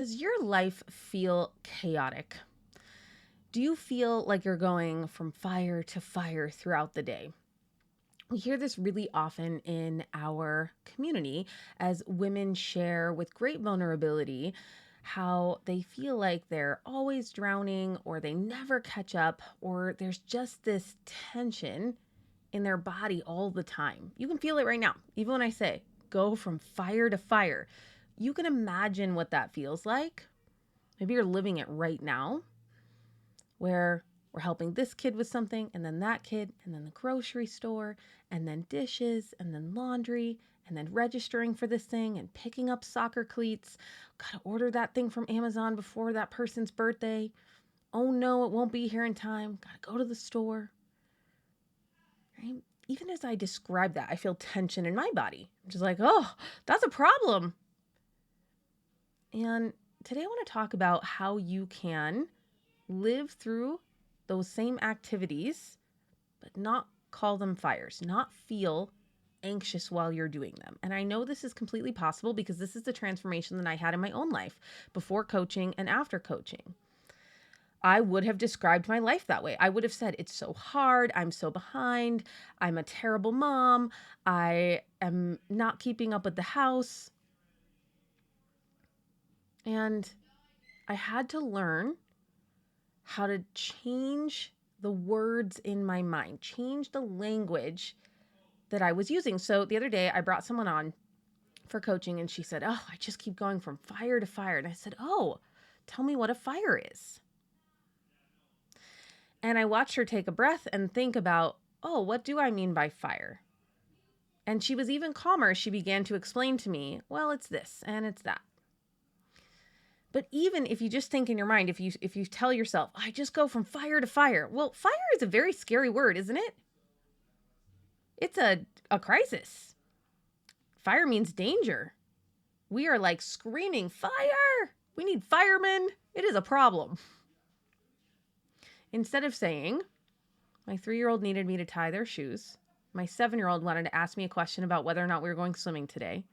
Does your life feel chaotic? Do you feel like you're going from fire to fire throughout the day? We hear this really often in our community as women share with great vulnerability how they feel like they're always drowning or they never catch up, or there's just this tension in their body all the time. You can feel it right now. Even when I say go from fire to fire, you can imagine what that feels like. Maybe you're living it right now, where we're helping this kid with something, and then that kid, and then the grocery store, and then dishes, and then laundry, and then registering for this thing, and picking up soccer cleats. Gotta order that thing from Amazon before that person's birthday. Oh no, it won't be here in time. Gotta go to the store. Right? Even as I describe that, I feel tension in my body. I'm just like, oh, that's a problem. And today I want to talk about how you can live through those same activities, but not call them fires, not feel anxious while you're doing them. And I know this is completely possible because this is the transformation that I had in my own life before coaching and after coaching. I would have described my life that way. I would have said, it's so hard. I'm so behind. I'm a terrible mom. I am not keeping up with the house. And I had to learn how to change the words in my mind, change the language that I was using. So the other day I brought someone on for coaching and she said, oh, I just keep going from fire to fire. And I said, oh, tell me what a fire is. And I watched her take a breath and think about, oh, what do I mean by fire? And she was even calmer. She began to explain to me, well, it's this and it's that. But even if you just think in your mind, if you tell yourself, I just go from fire to fire. Well, fire is a very scary word, isn't it? It's a crisis. Fire means danger. We are like screaming, fire! We need firemen. It is a problem. Instead of saying, my 3-year-old needed me to tie their shoes. My 7-year-old wanted to ask me a question about whether or not we were going swimming today.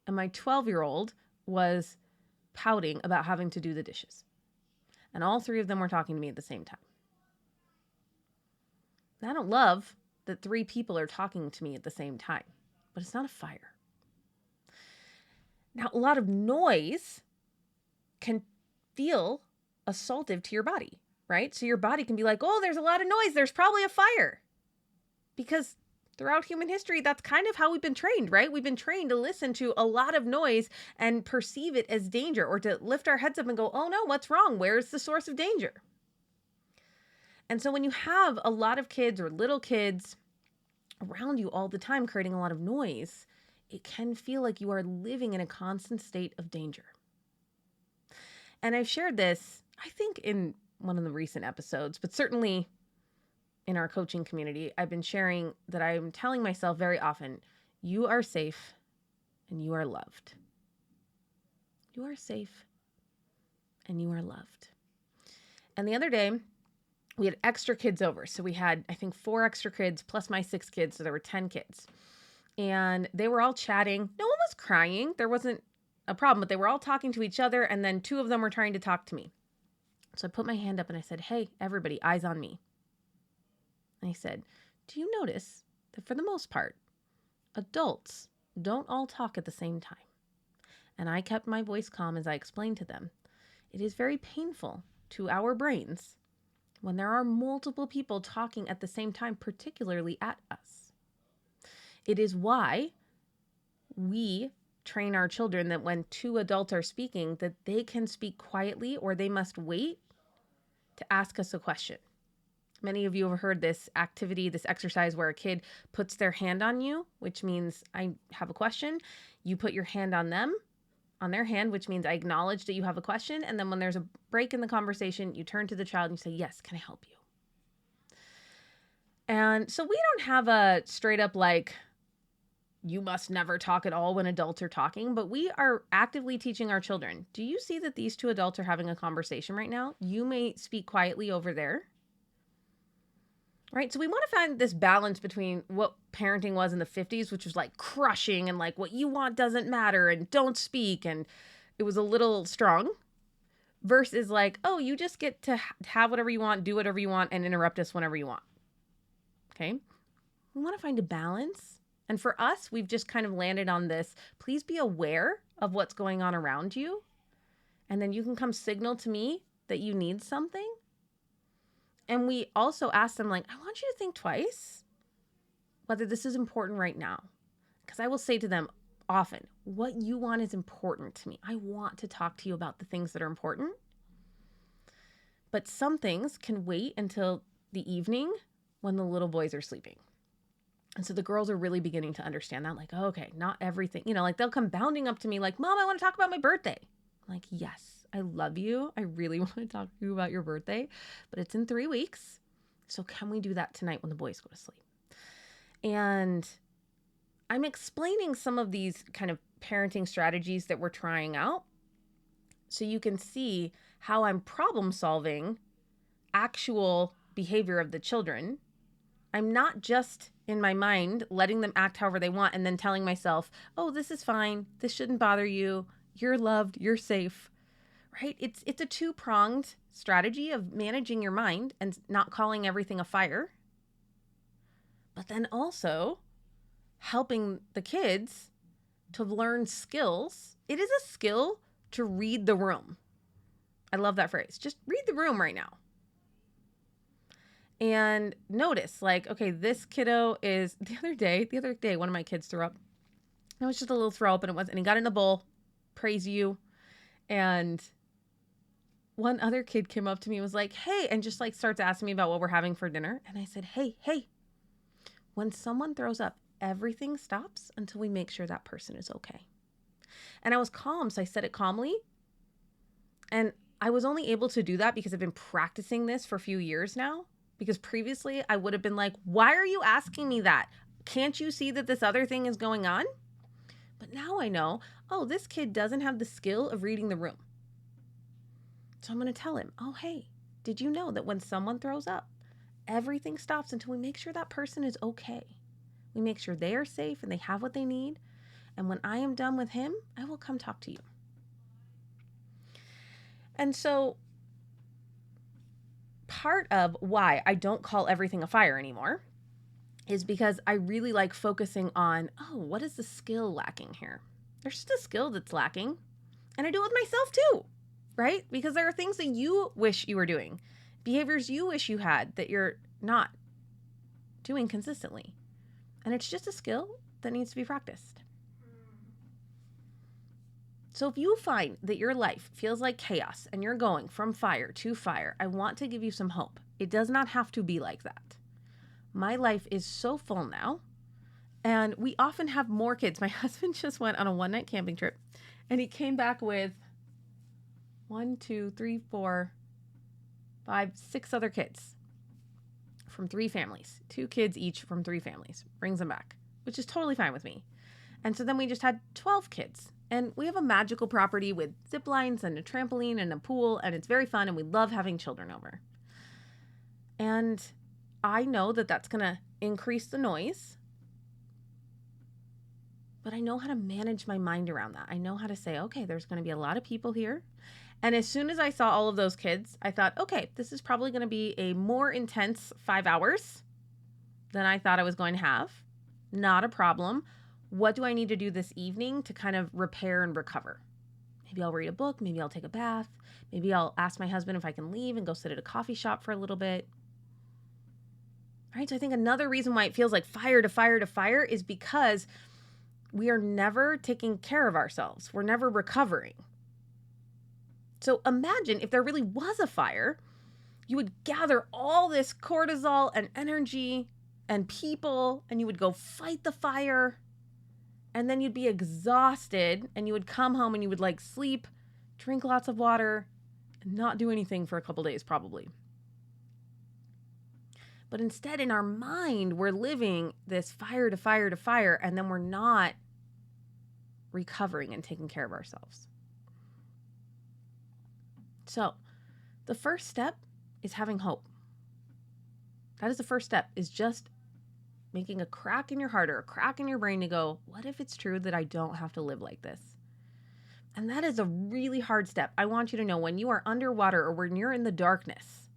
And my 12-year-old was pouting about having to do the dishes. And all 3 of them were talking to me at the same time. And I don't love that 3 people are talking to me at the same time, but it's not a fire. Now, a lot of noise can feel assaultive to your body, right? So your body can be like, oh, there's a lot of noise. There's probably a fire. Because throughout human history, that's kind of how we've been trained, right? We've been trained to listen to a lot of noise and perceive it as danger, or to lift our heads up and go, oh no, what's wrong? Where's the source of danger? And so when you have a lot of kids or little kids around you all the time creating a lot of noise, it can feel like you are living in a constant state of danger. And I've shared this, I think, in one of the recent episodes, but certainly in our coaching community, I've been sharing that I'm telling myself very often, you are safe and you are loved. You are safe and you are loved. And the other day, we had extra kids over. So we had, I think, 4 extra kids plus my 6 kids. So there were 10 kids. And they were all chatting. No one was crying. There wasn't a problem, but they were all talking to each other. And then 2 of them were trying to talk to me. So I put my hand up and I said, hey, everybody, eyes on me. And I said, do you notice that for the most part, adults don't all talk at the same time? And I kept my voice calm as I explained to them. It is very painful to our brains when there are multiple people talking at the same time, particularly at us. It is why we train our children that when 2 adults are speaking, that they can speak quietly or they must wait to ask us a question. Many of you have heard this activity, this exercise where a kid puts their hand on you, which means I have a question. You put your hand on them, on their hand, which means I acknowledge that you have a question. And then when there's a break in the conversation, you turn to the child and you say, yes, can I help you? And so we don't have a straight up like, you must never talk at all when adults are talking, but we are actively teaching our children. Do you see that these 2 adults are having a conversation right now? You may speak quietly over there. Right? So we want to find this balance between what parenting was in the 50s, which was like crushing and like what you want doesn't matter and don't speak. And it was a little strong. versus like, oh, you just get to have whatever you want, do whatever you want, and interrupt us whenever you want. Okay. We want to find a balance. And for us, we've just kind of landed on this. Please be aware of what's going on around you. And then you can come signal to me that you need something. And we also ask them, like, I want you to think twice whether this is important right now. Because I will say to them often, what you want is important to me. I want to talk to you about the things that are important. But some things can wait until the evening when the little boys are sleeping. And so the girls are really beginning to understand that, like, oh, okay, not everything, like they'll come bounding up to me like, Mom, I want to talk about my birthday. I'm like, yes, I love you. I really want to talk to you about your birthday, but it's in 3 weeks. So can we do that tonight when the boys go to sleep? And I'm explaining some of these kind of parenting strategies that we're trying out so you can see how I'm problem solving actual behavior of the children. I'm not just in my mind letting them act however they want and then telling myself, oh, this is fine. This shouldn't bother you. You're loved. You're safe, right? It's a two-pronged strategy of managing your mind and not calling everything a fire, but then also helping the kids to learn skills. It is a skill to read the room. I love that phrase. Just read the room right now. And notice, like, okay, this kiddo is, the other day, one of my kids threw up. It was just a little throw up and he got in a bowl. Praise you. And one other kid came up to me and was like, hey, and just like starts asking me about what we're having for dinner. And I said, hey, when someone throws up, everything stops until we make sure that person is okay. And I was calm, so I said it calmly. And I was only able to do that because I've been practicing this for a few years now. Because previously I would have been like, why are you asking me that? Can't you see that this other thing is going on? But now I know, oh, this kid doesn't have the skill of reading the room. So I'm going to tell him, oh, hey, did you know that when someone throws up, everything stops until we make sure that person is okay. We make sure they are safe and they have what they need. And when I am done with him, I will come talk to you. And so part of why I don't call everything a fire anymore is because I really like focusing on, oh, what is the skill lacking here? There's just a skill that's lacking. And I do it with myself too, right? Because there are things that you wish you were doing, behaviors you wish you had that you're not doing consistently. And it's just a skill that needs to be practiced. So if you find that your life feels like chaos and you're going from fire to fire, I want to give you some hope. It does not have to be like that. My life is so full now, and we often have more kids. My husband just went on a one-night camping trip, and he came back with 6 other kids from 3 families. 2 kids each from 3 families. Brings them back, which is totally fine with me. And so then we just had 12 kids. And we have a magical property with zip lines and a trampoline and a pool, and it's very fun, and we love having children over. And I know that that's going to increase the noise, but I know how to manage my mind around that. I know how to say, okay, there's going to be a lot of people here. And as soon as I saw all of those kids, I thought, okay, this is probably going to be a more intense 5 hours than I thought I was going to have. Not a problem. What do I need to do this evening to kind of repair and recover? Maybe I'll read a book. Maybe I'll take a bath. Maybe I'll ask my husband if I can leave and go sit at a coffee shop for a little bit. All right. So I think another reason why it feels like fire to fire to fire is because we are never taking care of ourselves. We're never recovering. So imagine if there really was a fire, you would gather all this cortisol and energy and people, and you would go fight the fire. And then you'd be exhausted, and you would come home and you would like sleep, drink lots of water, and not do anything for a couple days probably. But instead, in our mind, we're living this fire to fire to fire, and then we're not recovering and taking care of ourselves. So the first step is having hope. That is the first step, is just making a crack in your heart or a crack in your brain to go, what if it's true that I don't have to live like this? And that is a really hard step. I want you to know, when you are underwater or when you're in the darkness,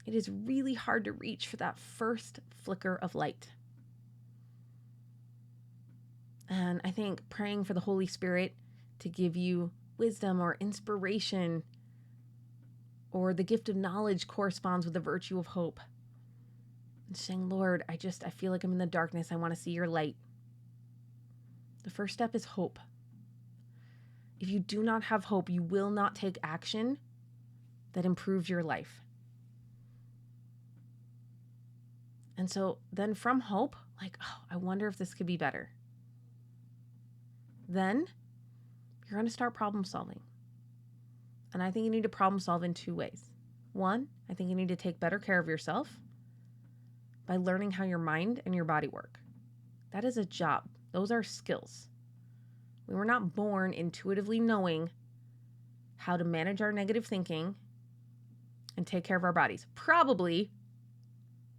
it is really hard to reach for that first flicker of light. And I think praying for the Holy Spirit to give you wisdom or inspiration or the gift of knowledge corresponds with the virtue of hope. And saying, Lord, I feel like I'm in the darkness. I want to see your light. The first step is hope. If you do not have hope, you will not take action that improves your life. And so then from hope, like, oh, I wonder if this could be better. Then you're going to start problem solving. And I think you need to problem solve in two ways. One, I think you need to take better care of yourself by learning how your mind and your body work. That is a job. Those are skills. We were not born intuitively knowing how to manage our negative thinking and take care of our bodies. Probably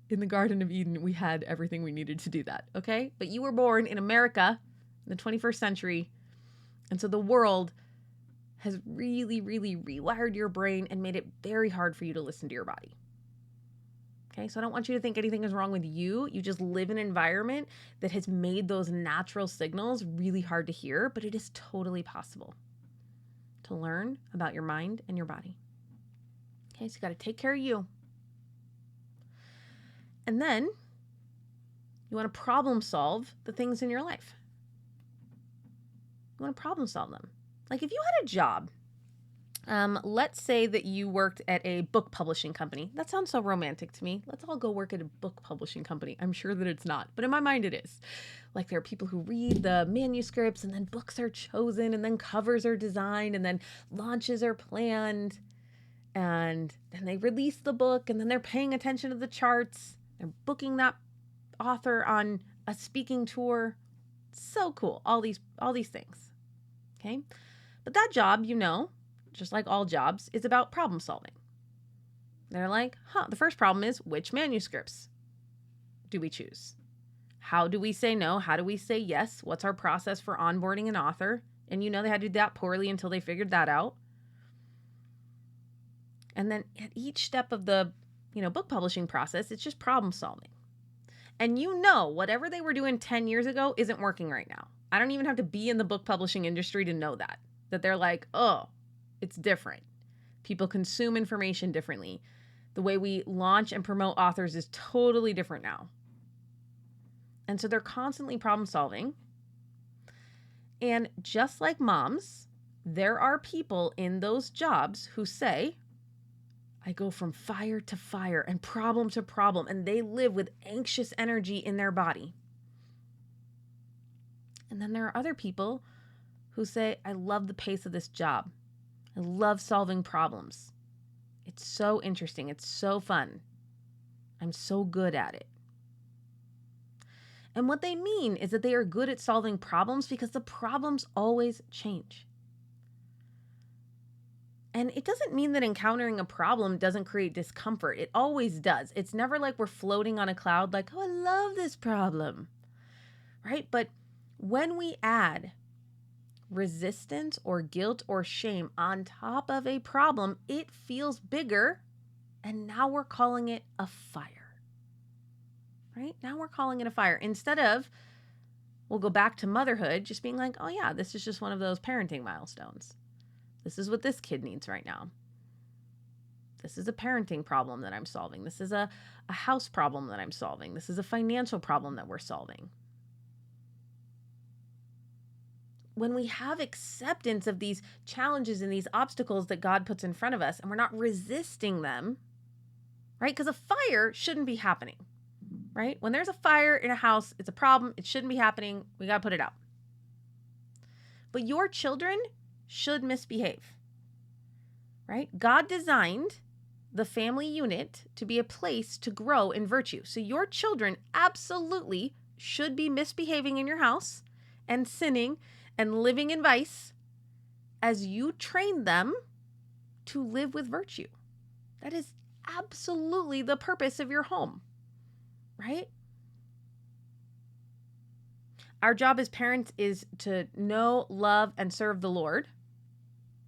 in the Garden of Eden, we had everything we needed to do that, okay? But you were born in America in the 21st century, and so the world has really, really rewired your brain and made it very hard for you to listen to your body. Okay, so I don't want you to think anything is wrong with you. You just live in an environment that has made those natural signals really hard to hear, but it is totally possible to learn about your mind and your body. Okay, so you got to take care of you. And then you want to problem solve the things in your life. You want to problem solve them. Like if you had a job, let's say that you worked at a book publishing company. That sounds so romantic to me. Let's all go work at a book publishing company. I'm sure that it's not, but in my mind it is. Like there are people who read the manuscripts and then books are chosen and then covers are designed and then launches are planned and then they release the book and then they're paying attention to the charts. They're booking that author on a speaking tour. So cool. All these things. Okay. But that job, just like all jobs, is about problem solving. They're like, the first problem is, which manuscripts do we choose? How do we say no? How do we say yes? What's our process for onboarding an author? And they had to do that poorly until they figured that out. And then at each step of the, book publishing process, it's just problem solving. And whatever they were doing 10 years ago isn't working right now. I don't even have to be in the book publishing industry to know that they're like, oh, it's different. People consume information differently. The way we launch and promote authors is totally different now. And so they're constantly problem solving. And just like moms, there are people in those jobs who say, I go from fire to fire and problem to problem, and they live with anxious energy in their body. And then there are other people who say, I love the pace of this job. I love solving problems. It's so interesting. It's so fun. I'm so good at it. And what they mean is that they are good at solving problems because the problems always change. And it doesn't mean that encountering a problem doesn't create discomfort. It always does. It's never like we're floating on a cloud like, oh, I love this problem, right? But when we add resistance or guilt or shame on top of a problem, it feels bigger. And now we're calling it a fire, right? Now we're calling it a fire. Instead of, we'll go back to motherhood, just being like, oh yeah, this is just one of those parenting milestones. This is what this kid needs right now. This is a parenting problem that I'm solving. This is a house problem that I'm solving. This is a financial problem that we're solving. When we have acceptance of these challenges and these obstacles that God puts in front of us, and we're not resisting them, right? Because a fire shouldn't be happening, right? When there's a fire in a house, it's a problem. It shouldn't be happening. We got to put it out. But your children should misbehave, right? God designed the family unit to be a place to grow in virtue. So your children absolutely should be misbehaving in your house and sinning and living in vice as you train them to live with virtue. That is absolutely the purpose of your home, right? Our job as parents is to know, love, and serve the Lord,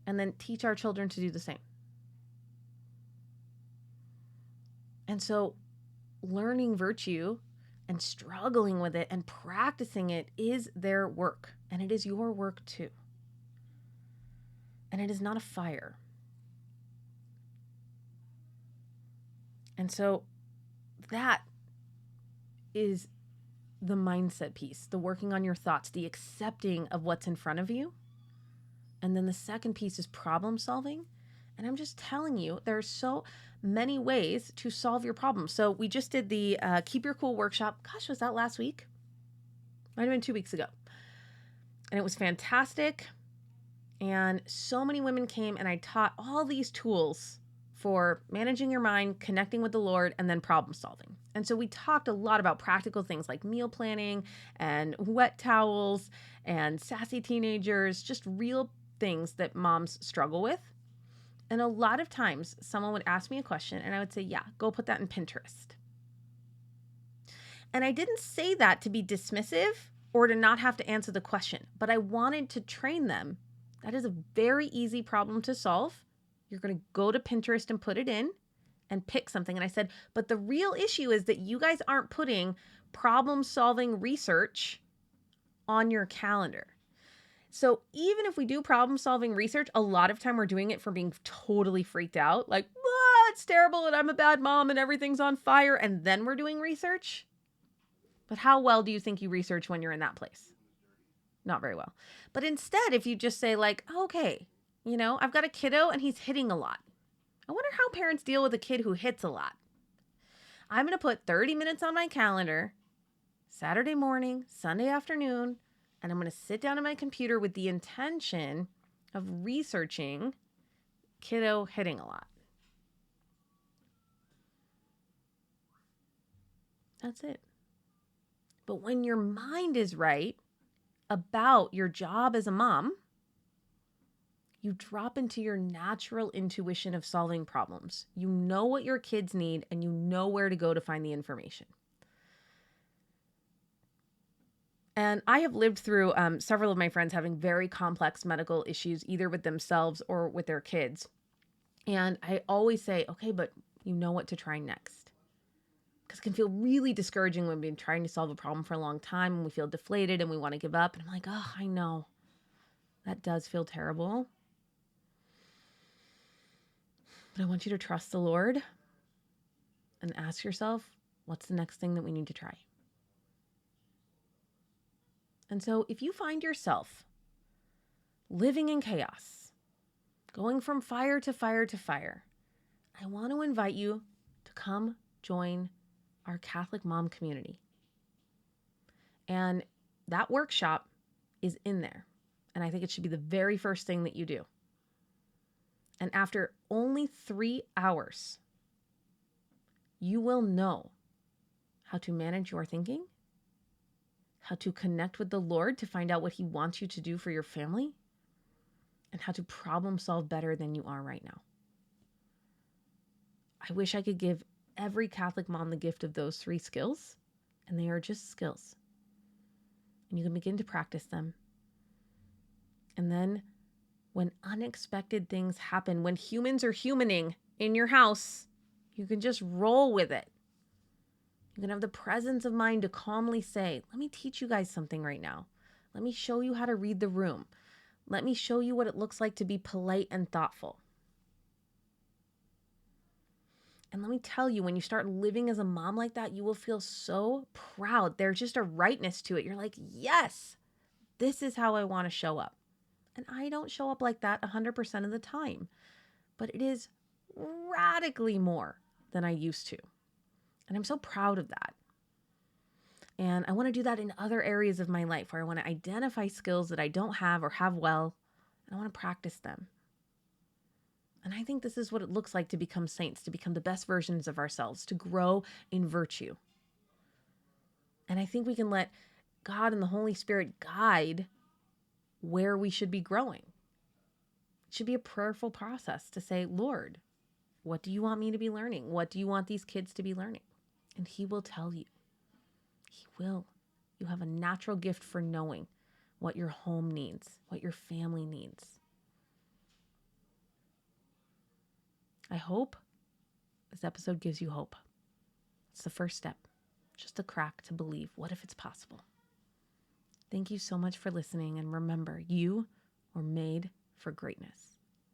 and then teach our children to do the same. And so learning virtue and struggling with it and practicing it is their work, and it is your work too. And it is not a fire. And so that is the mindset piece, the working on your thoughts, the accepting of what's in front of you. And then the second piece is problem solving. And I'm just telling you, there are so many ways to solve your problem. So we just did the Keep Your Cool workshop. Gosh, was that last week? Might have been 2 weeks ago. And it was fantastic. And so many women came, and I taught all these tools for managing your mind, connecting with the Lord, and then problem solving. And so we talked a lot about practical things like meal planning and wet towels and sassy teenagers, just real things that moms struggle with. And a lot of times someone would ask me a question and I would say, yeah, go put that in Pinterest. And I didn't say that to be dismissive or to not have to answer the question, but I wanted to train them. That is a very easy problem to solve. You're going to go to Pinterest and put it in and pick something. And I said, but the real issue is that you guys aren't putting problem-solving research on your calendar. So even if we do problem-solving research, a lot of time we're doing it for being totally freaked out. Like, it's terrible and I'm a bad mom and everything's on fire. And then we're doing research. But how well do you think you research when you're in that place? Not very well. But instead, if you just say like, okay, I've got a kiddo and he's hitting a lot. I wonder how parents deal with a kid who hits a lot. I'm going to put 30 minutes on my calendar, Saturday morning, Sunday afternoon, and I'm going to sit down at my computer with the intention of researching kiddo hitting a lot. That's it. But when your mind is right about your job as a mom, you drop into your natural intuition of solving problems. You know what your kids need and you know where to go to find the information. And I have lived through several of my friends having very complex medical issues, either with themselves or with their kids. And I always say, okay, but you know what to try next. Because it can feel really discouraging when we've been trying to solve a problem for a long time and we feel deflated and we want to give up. And I'm like, oh, I know. That does feel terrible. But I want you to trust the Lord and ask yourself, what's the next thing that we need to try? And so if you find yourself living in chaos, going from fire to fire to fire, I want to invite you to come join our Catholic mom community. And that workshop is in there. And I think it should be the very first thing that you do. And after only 3 hours, you will know how to manage your thinking, how to connect with the Lord to find out what He wants you to do for your family, and how to problem solve better than you are right now. I wish I could give every Catholic mom the gift of those 3 skills, and they are just skills. And you can begin to practice them. And then when unexpected things happen, when humans are humaning in your house, you can just roll with it. You can have the presence of mind to calmly say, let me teach you guys something right now. Let me show you how to read the room. Let me show you what it looks like to be polite and thoughtful. And let me tell you, when you start living as a mom like that, you will feel so proud. There's just a rightness to it. You're like, yes, this is how I want to show up. And I don't show up like that 100% of the time, but it is radically more than I used to. And I'm so proud of that. And I want to do that in other areas of my life where I want to identify skills that I don't have or have well, and I want to practice them. And I think this is what it looks like to become saints, to become the best versions of ourselves, to grow in virtue. And I think we can let God and the Holy Spirit guide where we should be growing. It should be a prayerful process to say, Lord, what do you want me to be learning? What do you want these kids to be learning? And He will tell you. He will. You have a natural gift for knowing what your home needs, what your family needs. I hope this episode gives you hope. It's the first step, just a crack to believe. What if it's possible? Thank you so much for listening. And remember, you were made for greatness.